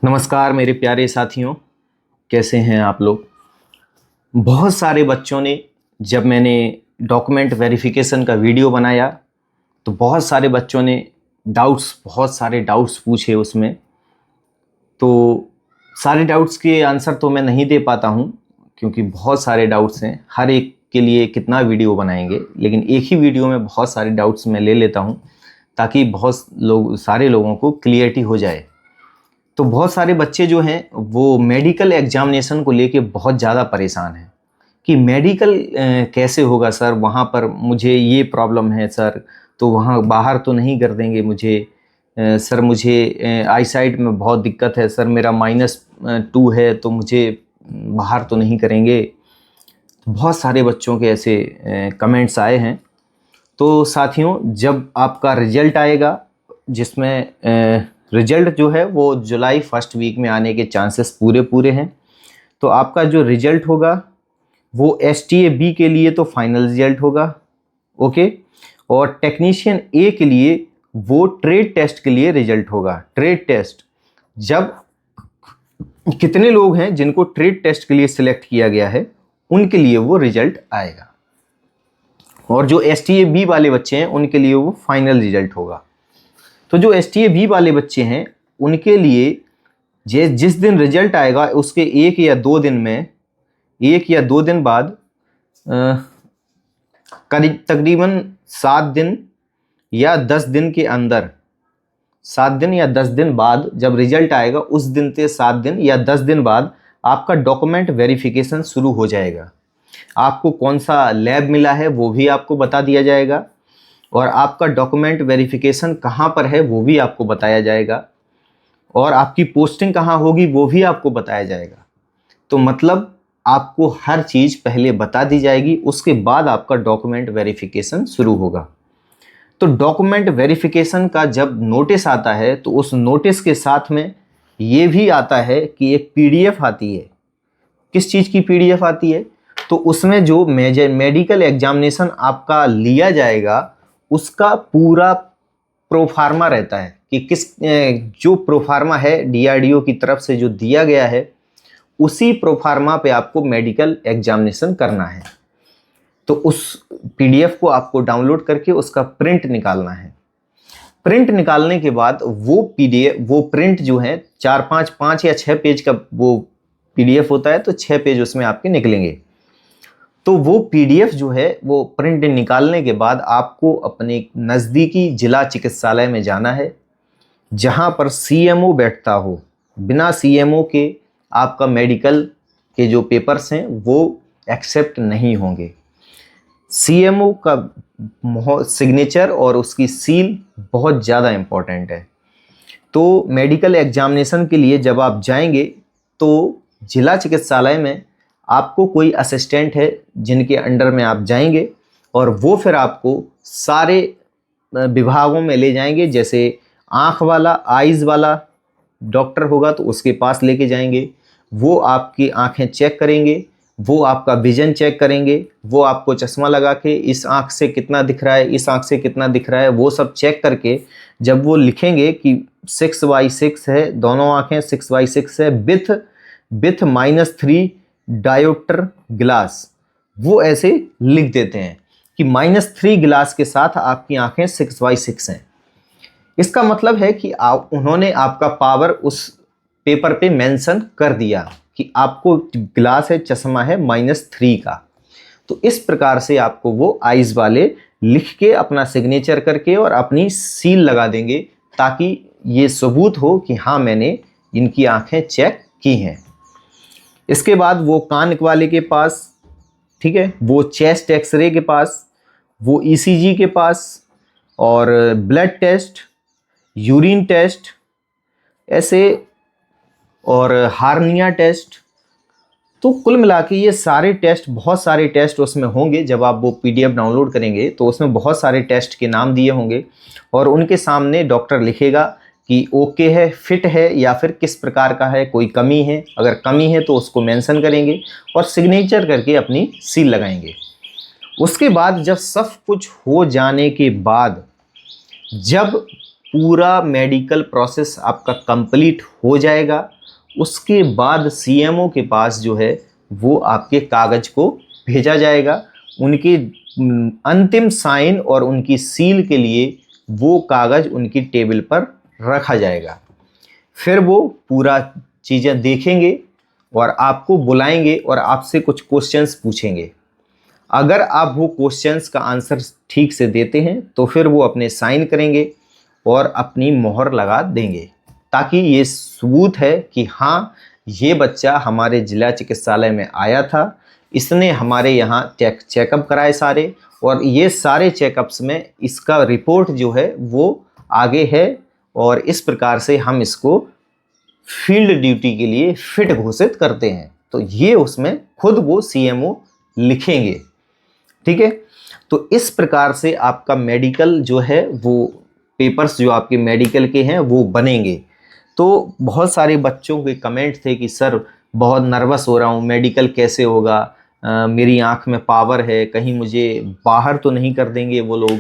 नमस्कार मेरे प्यारे साथियों, कैसे हैं आप लोग। बहुत सारे बच्चों ने, जब मैंने डॉक्यूमेंट वेरिफिकेशन का वीडियो बनाया तो बहुत सारे बच्चों ने बहुत सारे डाउट्स पूछे उसमें। तो सारे डाउट्स के आंसर तो मैं नहीं दे पाता हूं, क्योंकि बहुत सारे डाउट्स हैं। हर एक के लिए कितना वीडियो बनाएंगे, लेकिन एक ही वीडियो में बहुत सारे डाउट्स मैं ले लेता हूं ताकि सारे लोगों को क्लियरिटी हो जाए। तो बहुत सारे बच्चे जो हैं वो मेडिकल एग्जामिनेशन को लेके बहुत ज़्यादा परेशान हैं कि मेडिकल कैसे होगा सर, वहाँ पर मुझे ये प्रॉब्लम है सर, तो वहाँ बाहर तो नहीं कर देंगे मुझे। सर मुझे आई साइट में बहुत दिक्कत है सर, मेरा -2 है, तो मुझे बाहर तो नहीं करेंगे। बहुत सारे बच्चों के ऐसे कमेंट्स आए हैं। तो साथियों, जब आपका रिजल्ट आएगा, जिसमें रिजल्ट जो है वो जुलाई फर्स्ट वीक में आने के चांसेस पूरे हैं। तो आपका जो रिजल्ट होगा वो STA B के लिए तो फाइनल रिजल्ट होगा, ओके। और टेक्नीशियन A के लिए वो ट्रेड टेस्ट के लिए रिजल्ट होगा। ट्रेड टेस्ट, जब कितने लोग हैं जिनको ट्रेड टेस्ट के लिए सिलेक्ट किया गया है, उनके लिए वो रिजल्ट आएगा। और जो STA B वाले बच्चे हैं उनके लिए वो फाइनल रिजल्ट होगा। तो जो STA B वाले बच्चे हैं उनके लिए जिस दिन रिजल्ट आएगा उसके 1 या 2 दिन बाद तकरीबन 7 दिन या 10 दिन के अंदर, 7 दिन या 10 दिन बाद जब रिजल्ट आएगा, उस दिन से 7 दिन या 10 दिन बाद आपका डॉक्यूमेंट वेरिफिकेशन शुरू हो जाएगा। आपको कौन सा लैब मिला है वो भी आपको बता दिया जाएगा, और आपका डॉक्यूमेंट वेरिफिकेशन कहाँ पर है वो भी आपको बताया जाएगा, और आपकी पोस्टिंग कहाँ होगी वो भी आपको बताया जाएगा। तो मतलब आपको हर चीज़ पहले बता दी जाएगी, उसके बाद आपका डॉक्यूमेंट वेरिफिकेशन शुरू होगा। तो डॉक्यूमेंट वेरिफिकेशन का जब नोटिस आता है तो उस नोटिस के साथ में ये भी आता है कि एक PDF आती है। किस चीज़ की PDF आती है? तो उसमें जो मेडिकल एग्जामिनेशन आपका लिया जाएगा उसका पूरा प्रोफार्मा रहता है कि जो प्रोफार्मा है DRDO की तरफ से जो दिया गया है, उसी प्रोफार्मा पे आपको मेडिकल एग्जामिनेशन करना है। तो उस PDF को आपको डाउनलोड करके उसका प्रिंट निकालना है। प्रिंट निकालने के बाद वो प्रिंट जो है 5 या 6 पेज का वो PDF होता है, तो 6 पेज उसमें आपके निकलेंगे। तो वो PDF जो है वो प्रिंट निकालने के बाद आपको अपने नज़दीकी जिला चिकित्सालय में जाना है, जहाँ पर CMO बैठता हो। बिना CMO के आपका मेडिकल के जो पेपर्स हैं वो एक्सेप्ट नहीं होंगे। CMO का सिग्नेचर और उसकी सील बहुत ज़्यादा इम्पोर्टेंट है। तो मेडिकल एग्जामिनेशन के लिए जब आप जाएंगे तो जिला चिकित्सालय में आपको कोई असिस्टेंट है जिनके अंडर में आप जाएंगे, और वो फिर आपको सारे विभागों में ले जाएंगे। जैसे आँख वाला, आइज़ वाला डॉक्टर होगा तो उसके पास लेके जाएंगे, वो आपकी आँखें चेक करेंगे, वो आपका विजन चेक करेंगे, वो आपको चश्मा लगा के इस आँख से कितना दिख रहा है, इस आँख से कितना दिख रहा है, वो सब चेक करके जब वो लिखेंगे कि 6/6 है, दोनों आँखें 6/6 है, विथ -3 डायोप्टर ग्लास, वो ऐसे लिख देते हैं कि -3 ग्लास के साथ आपकी आंखें 6/6 हैं। इसका मतलब है कि उन्होंने आपका पावर उस पेपर पे मेंशन कर दिया कि आपको ग्लास है, चश्मा है -3 का। तो इस प्रकार से आपको वो आइज वाले लिख के अपना सिग्नेचर करके और अपनी सील लगा देंगे, ताकि ये सबूत हो कि हाँ, मैंने इनकी आंखें चेक की हैं। इसके बाद वो कान वाले के पास, ठीक है, वो चेस्ट एक्सरे के पास, वो ECG के पास, और ब्लड टेस्ट, यूरिन टेस्ट ऐसे, और हार्निया टेस्ट। तो कुल मिला के ये सारे टेस्ट, बहुत सारे टेस्ट उसमें होंगे। जब आप वो PDF डाउनलोड करेंगे तो उसमें बहुत सारे टेस्ट के नाम दिए होंगे, और उनके सामने डॉक्टर लिखेगा कि ओके है, फिट है, या फिर किस प्रकार का है, कोई कमी है। अगर कमी है तो उसको मेंशन करेंगे और सिग्नेचर करके अपनी सील लगाएंगे। उसके बाद जब सब कुछ हो जाने के बाद, जब पूरा मेडिकल प्रोसेस आपका कंप्लीट हो जाएगा, उसके बाद सीएमओ के पास जो है वो आपके कागज को भेजा जाएगा। उनके अंतिम साइन और उनकी सील के लिए वो कागज उनकी टेबल पर रखा जाएगा। फिर वो पूरा चीज़ें देखेंगे और आपको बुलाएंगे और आपसे कुछ क्वेश्चंस पूछेंगे। अगर आप वो क्वेश्चंस का आंसर ठीक से देते हैं तो फिर वो अपने साइन करेंगे और अपनी मोहर लगा देंगे, ताकि ये सबूत है कि हाँ, ये बच्चा हमारे जिला चिकित्सालय में आया था, इसने हमारे यहाँ चेकअप कराए सारे, और ये सारे चेकअप्स में इसका रिपोर्ट जो है वो आगे है, और इस प्रकार से हम इसको फील्ड ड्यूटी के लिए फिट घोषित करते हैं। तो ये उसमें खुद वो सीएमओ लिखेंगे। ठीक है, तो इस प्रकार से आपका मेडिकल जो है वो पेपर्स जो आपके मेडिकल के हैं वो बनेंगे। तो बहुत सारे बच्चों के कमेंट थे कि सर बहुत नर्वस हो रहा हूँ, मेडिकल कैसे होगा, मेरी आंख में पावर है, कहीं मुझे बाहर तो नहीं कर देंगे वो लोग।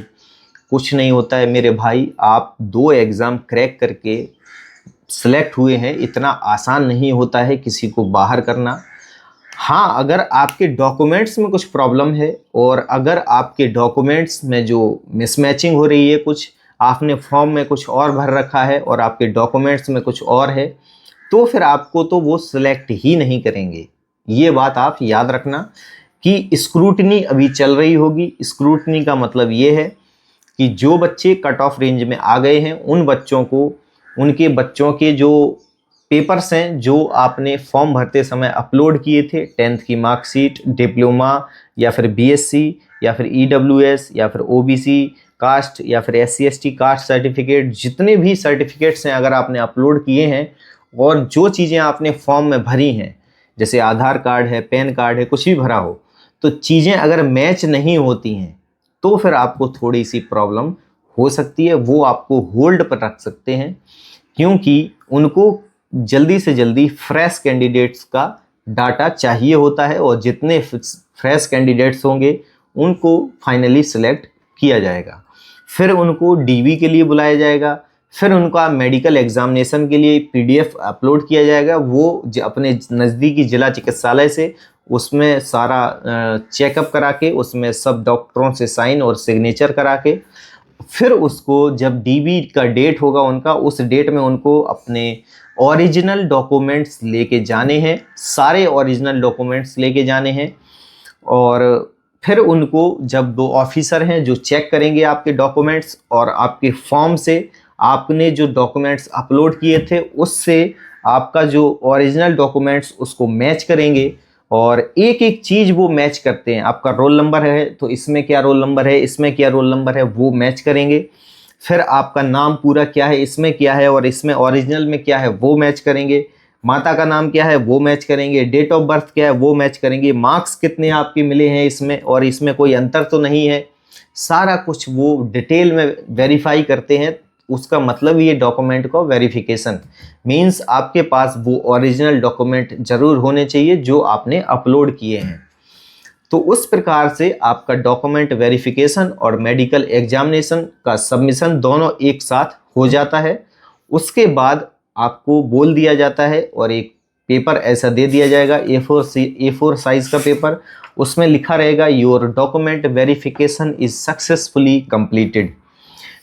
कुछ नहीं होता है मेरे भाई, आप 2 एग्ज़ाम क्रैक करके सेलेक्ट हुए हैं, इतना आसान नहीं होता है किसी को बाहर करना। हाँ, अगर आपके डॉक्यूमेंट्स में कुछ प्रॉब्लम है और अगर आपके डॉक्यूमेंट्स में जो मिसमैचिंग हो रही है, कुछ आपने फॉर्म में कुछ और भर रखा है और आपके डॉक्यूमेंट्स में कुछ और है, तो फिर आपको तो वो सिलेक्ट ही नहीं करेंगे। ये बात आप याद रखना कि स्क्रूटनी अभी चल रही होगी। स्क्रूटनी का मतलब ये है कि जो बच्चे कट ऑफ रेंज में आ गए हैं उन बच्चों को, उनके बच्चों के जो पेपर्स हैं जो आपने फॉर्म भरते समय अपलोड किए थे, 10th की मार्कशीट, डिप्लोमा या फिर बीएससी या फिर ईडब्ल्यूएस या फिर ओबीसी कास्ट या फिर SC ST कास्ट सर्टिफिकेट, जितने भी सर्टिफिकेट्स हैं अगर आपने अपलोड किए हैं और जो चीज़ें आपने फॉर्म में भरी हैं, जैसे आधार कार्ड है, पैन कार्ड है, कुछ भी भरा हो, तो चीज़ें अगर मैच नहीं होती हैं तो फिर आपको थोड़ी सी प्रॉब्लम हो सकती है। वो आपको होल्ड पर रख सकते हैं, क्योंकि उनको जल्दी से जल्दी फ्रेश कैंडिडेट्स का डाटा चाहिए होता है, और जितने फ्रेश कैंडिडेट्स होंगे उनको फाइनली सिलेक्ट किया जाएगा। फिर उनको डीवी के लिए बुलाया जाएगा, फिर उनका मेडिकल एग्जामिनेशन के लिए PDF अपलोड किया जाएगा। वो अपने नज़दीकी जिला चिकित्सालय से उसमें सारा चेकअप करा के, उसमें सब डॉक्टरों से साइन और सिग्नेचर करा के, फिर उसको जब डीवी का डेट होगा उनका, उस डेट में उनको अपने ओरिजिनल डॉक्यूमेंट्स लेके जाने हैं, सारे ओरिजिनल डॉक्यूमेंट्स लेके जाने हैं। और फिर उनको जब 2 ऑफिसर हैं जो चेक करेंगे आपके डॉक्यूमेंट्स और आपके फॉर्म से आपने जो डॉक्यूमेंट्स अपलोड किए थे उससे आपका जो ओरिजिनल डॉक्यूमेंट्स उसको मैच करेंगे, और एक एक चीज़ वो मैच करते हैं। आपका रोल नंबर है तो इसमें क्या रोल नंबर है, इसमें क्या रोल नंबर है, वो मैच करेंगे। फिर आपका नाम पूरा क्या है, इसमें क्या है और इसमें ओरिजिनल में क्या है, वो मैच करेंगे। माता का नाम क्या है वो मैच करेंगे, डेट ऑफ बर्थ क्या है वो मैच करेंगे, मार्क्स कितने आपके मिले हैं इसमें और इसमें कोई अंतर तो नहीं है, सारा कुछ वो डिटेल में वेरीफाई करते हैं। उसका मतलब ये डॉक्यूमेंट का वेरिफिकेशन मींस आपके पास वो ओरिजिनल डॉक्यूमेंट जरूर होने चाहिए जो आपने अपलोड किए हैं। तो उस प्रकार से आपका डॉक्यूमेंट वेरिफिकेशन और मेडिकल एग्जामिनेशन का सबमिशन दोनों एक साथ हो जाता है। उसके बाद आपको बोल दिया जाता है और एक पेपर ऐसा दे दिया जाएगा, A4 साइज का पेपर, उसमें लिखा रहेगा your document verification is successfully completed.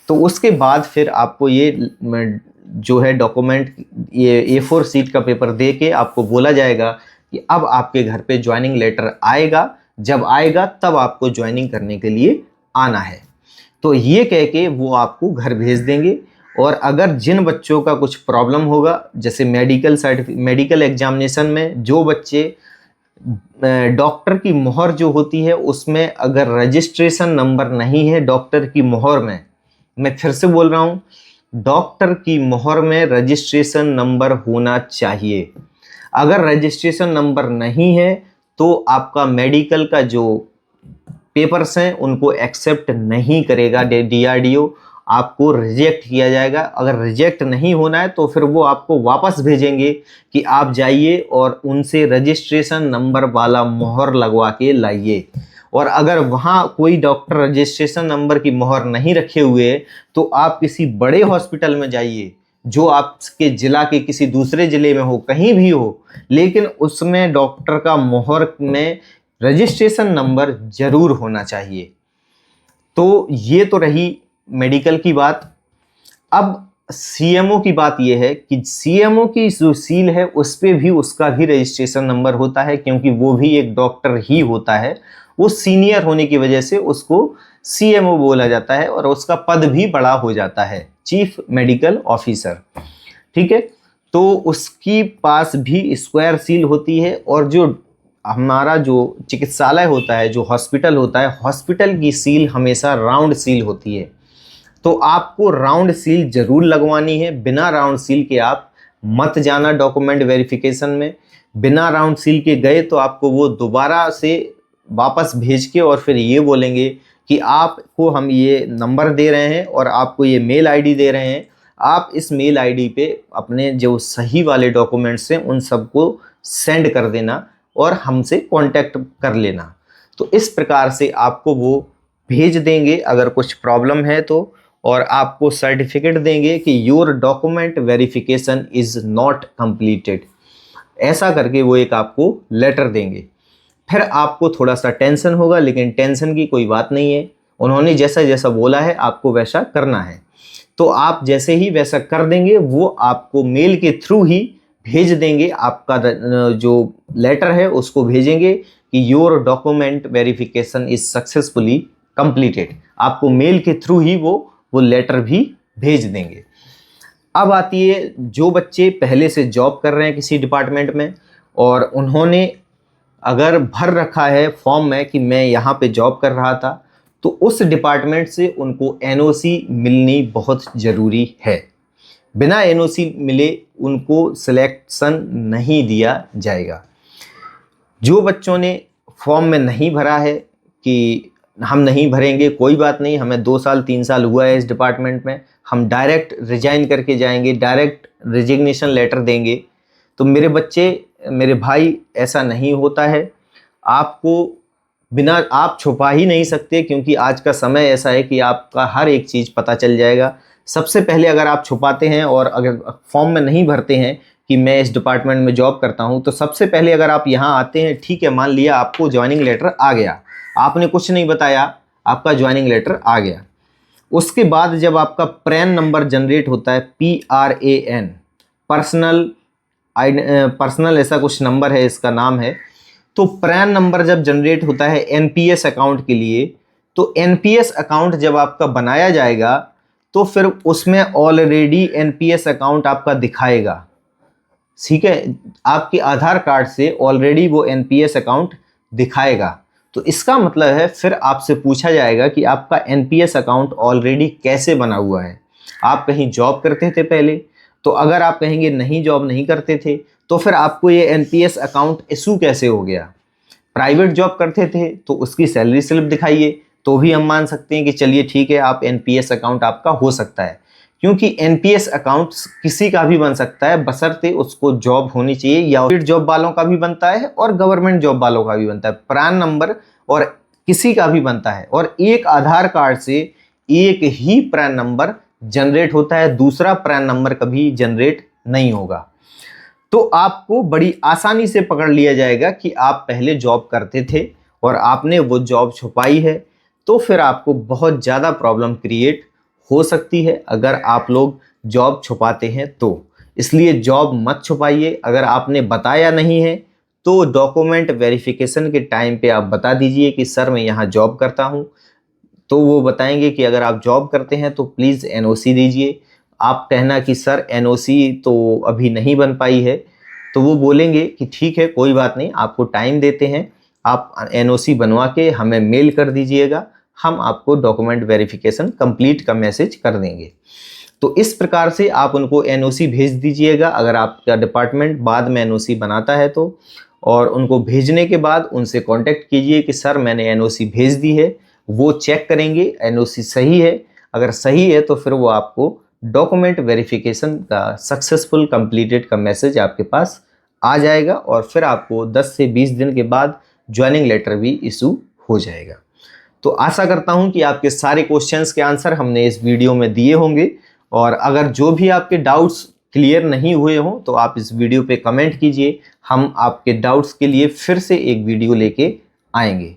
तो उसके बाद फिर आपको ये जो है डॉक्यूमेंट, ये A4 शीट का पेपर दे के आपको बोला जाएगा कि अब आपके घर पे ज्वाइनिंग लेटर आएगा, जब आएगा तब आपको ज्वाइनिंग करने के लिए आना है। तो ये कह के वो आपको घर भेज देंगे। और अगर जिन बच्चों का कुछ प्रॉब्लम होगा, जैसे मेडिकल एग्जामिनेशन में जो बच्चे डॉक्टर की मोहर जो होती है उसमें अगर रजिस्ट्रेशन नंबर नहीं है डॉक्टर की मोहर में, मैं फिर से बोल रहा हूँ, डॉक्टर की मोहर में रजिस्ट्रेशन नंबर होना चाहिए। अगर रजिस्ट्रेशन नंबर नहीं है तो आपका मेडिकल का जो पेपर्स हैं उनको एक्सेप्ट नहीं करेगा DRDO, आपको रिजेक्ट किया जाएगा। अगर रिजेक्ट नहीं होना है तो फिर वो आपको वापस भेजेंगे कि आप जाइए और उनसे रजिस्ट्रेशन नंबर वाला मोहर लगवा के लाइए। और अगर वहाँ कोई डॉक्टर रजिस्ट्रेशन नंबर की मोहर नहीं रखे हुए तो आप किसी बड़े हॉस्पिटल में जाइए जो आपके जिला के किसी दूसरे जिले में हो, कहीं भी हो, लेकिन उसमें डॉक्टर का मोहर में रजिस्ट्रेशन नंबर जरूर होना चाहिए। तो ये तो रही मेडिकल की बात। अब सीएमओ की बात यह है कि सीएमओ की जो सील है उस पे भी उसका भी रजिस्ट्रेशन नंबर होता है, क्योंकि वो भी एक डॉक्टर ही होता है। वो सीनियर होने की वजह से उसको सीएमओ बोला जाता है और उसका पद भी बड़ा हो जाता है, चीफ मेडिकल ऑफिसर। ठीक है, तो उसकी पास भी स्क्वायर सील होती है। और जो हमारा जो चिकित्सालय होता है, जो हॉस्पिटल होता है, हॉस्पिटल की सील हमेशा राउंड सील होती है। तो आपको राउंड सील जरूर लगवानी है। बिना राउंड सील के आप मत जाना डॉक्यूमेंट वेरिफिकेशन में। बिना राउंड सील के गए तो आपको वो दोबारा से वापस भेज के और फिर ये बोलेंगे कि आपको हम ये नंबर दे रहे हैं और आपको ये मेल आईडी दे रहे हैं, आप इस मेल आईडी पे अपने जो सही वाले डॉक्यूमेंट्स हैं उन सबको सेंड कर देना और हमसे कांटेक्ट कर लेना। तो इस प्रकार से आपको वो भेज देंगे अगर कुछ प्रॉब्लम है तो, और आपको सर्टिफिकेट देंगे कि your document verification is not completed. ऐसा करके वो एक आपको लेटर देंगे। फिर आपको थोड़ा सा टेंशन होगा, लेकिन टेंशन की कोई बात नहीं है। उन्होंने जैसा जैसा बोला है आपको वैसा करना है। तो आप जैसे ही वैसा कर देंगे वो आपको मेल के थ्रू ही भेज देंगे। आपका जो लेटर है उसको भेजेंगे कि your document verification is successfully completed. आपको मेल के थ्रू ही वो लेटर भी भेज देंगे। अब आती है जो बच्चे पहले से जॉब कर रहे हैं किसी डिपार्टमेंट में और उन्होंने अगर भर रखा है फॉर्म में कि मैं यहाँ पे जॉब कर रहा था, तो उस डिपार्टमेंट से उनको एनओसी मिलनी बहुत ज़रूरी है। बिना एनओसी मिले उनको सिलेक्शन नहीं दिया जाएगा। जो बच्चों ने फॉर्म में नहीं भरा है कि हम नहीं भरेंगे, कोई बात नहीं, हमें 2 साल 3 साल हुआ है इस डिपार्टमेंट में, हम डायरेक्ट रिजाइन करके जाएंगे, डायरेक्ट रिजिग्नेशन लेटर देंगे। तो मेरे बच्चे, मेरे भाई, ऐसा नहीं होता है। आपको बिना आप छुपा ही नहीं सकते, क्योंकि आज का समय ऐसा है कि आपका हर एक चीज़ पता चल जाएगा। सबसे पहले अगर आप छुपाते हैं और अगर फॉर्म में नहीं भरते हैं कि मैं इस डिपार्टमेंट में जॉब करता हूं, तो सबसे पहले अगर आप यहाँ आते हैं, ठीक है, मान लिया आपको ज्वाइनिंग लेटर आ गया, आपने कुछ नहीं बताया, आपका ज्वाइनिंग लेटर आ गया। उसके बाद जब आपका प्रैन नंबर जनरेट होता है, PRAN, पर्सनल ऐसा कुछ नंबर है, इसका नाम है। तो प्रैन नंबर जब जनरेट होता है NPS अकाउंट के लिए, तो NPS अकाउंट जब आपका बनाया जाएगा तो फिर उसमें ऑलरेडी NPS अकाउंट आपका दिखाएगा। ठीक है, आपके आधार कार्ड से ऑलरेडी वो NPS अकाउंट दिखाएगा। तो इसका मतलब है फिर आपसे पूछा जाएगा कि आपका NPS अकाउंट ऑलरेडी कैसे बना हुआ है। आप कहीं जॉब करते थे पहले? तो अगर आप कहेंगे नहीं, जॉब नहीं करते थे, तो फिर आपको ये NPS अकाउंट इशू कैसे हो गया? प्राइवेट जॉब करते थे तो उसकी सैलरी स्लिप दिखाइए, तो भी हम मान सकते हैं कि चलिए ठीक है, आप NPS अकाउंट आपका हो सकता है। क्योंकि NPS अकाउंट किसी का भी बन सकता है, बशर्ते उसको जॉब होनी चाहिए। या प्राइवेट जॉब वालों का भी बनता है और गवर्नमेंट जॉब वालों का भी बनता है, प्रान नंबर और किसी का भी बनता है। और एक आधार कार्ड से एक ही प्रान नंबर जनरेट होता है, दूसरा प्रान नंबर कभी जनरेट नहीं होगा। तो आपको बड़ी आसानी से पकड़ लिया जाएगा कि आप पहले जॉब करते थे और आपने वो जॉब छुपाई है। तो फिर आपको बहुत ज़्यादा प्रॉब्लम क्रिएट हो सकती है अगर आप लोग जॉब छुपाते हैं तो। इसलिए जॉब मत छुपाइए। अगर आपने बताया नहीं है तो डॉक्यूमेंट वेरिफिकेशन के टाइम पे आप बता दीजिए कि सर मैं यहाँ जॉब करता हूँ। तो वो बताएंगे कि अगर आप जॉब करते हैं तो प्लीज़ NOC दीजिए। आप कहना कि सर NOC तो अभी नहीं बन पाई है, तो वो बोलेंगे कि ठीक है, कोई बात नहीं, आपको टाइम देते हैं, आप NOC बनवा के हमें मेल कर दीजिएगा, हम आपको डॉक्यूमेंट वेरिफिकेशन कंप्लीट का मैसेज कर देंगे। तो इस प्रकार से आप उनको NOC भेज दीजिएगा अगर आपका डिपार्टमेंट बाद में NOC बनाता है तो। और उनको भेजने के बाद उनसे कांटेक्ट कीजिए कि सर मैंने NOC भेज दी है। वो चेक करेंगे NOC सही है, अगर सही है तो फिर वो आपको डॉक्यूमेंट वेरिफिकेशन का सक्सेसफुल कंप्लीटेड का मैसेज आपके पास आ जाएगा और फिर आपको 10 से 20 दिन के बाद ज्वाइनिंग लेटर भी इशू हो जाएगा। तो आशा करता हूं कि आपके सारे क्वेश्चंस के आंसर हमने इस वीडियो में दिए होंगे, और अगर जो भी आपके डाउट्स क्लियर नहीं हुए हों तो आप इस वीडियो पे कमेंट कीजिए, हम आपके डाउट्स के लिए फिर से एक वीडियो लेके आएंगे।